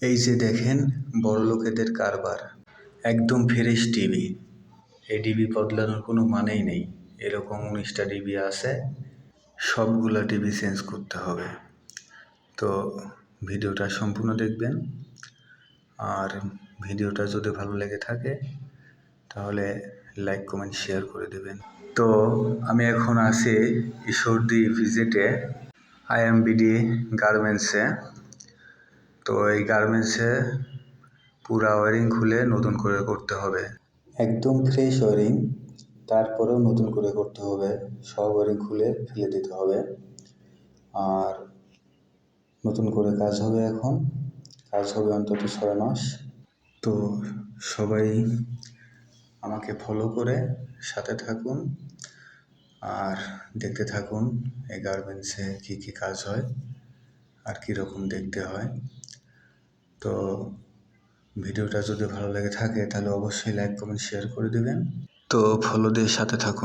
এই যে দেখেন বড়লোকেদের কারবার, একদম ফ্রেশ টিভি। এই টিভি বদলানোর কোনো মানেই নেই। এরকম 19টা টিভি আছে, সবগুলা টিভি চেঞ্জ করতে হবে। তো ভিডিওটা সম্পূর্ণ দেখবেন, আর ভিডিওটা যদি ভালো লেগে থাকে তাহলে লাইক কমেন্ট শেয়ার করে দেবেন। তো আমি এখন আছি ঈশ্বরদী ভিজিটে IMBD গার্মেন্টসে। তো এই গার্মেন্টসে পুরা ওয়ারিং খুলে নতুন করে করতে হবে, একদম ফ্রেশ ওয়ারিং, তারপরেও নতুন করে করতে হবে। সব ওয়ারিং খুলে ফেলে দিতে হবে, আর নতুন করে কাজ হবে। এখন কাজ হবে অন্তত 6 মাস। তো সবাই আমাকে ফলো করে সাথে থাকুন আর দেখতে থাকুন এই গার্মেন্টসে কী কী কাজ হয় আর কীরকম দেখতে হয়। তো ভিডিওটা যদি ভালো লেগে থাকে তাহলে অবশ্যই লাইক কমেন্ট শেয়ার করে দেবেন। তো ফলো দিয়ে সাথে থাকুন।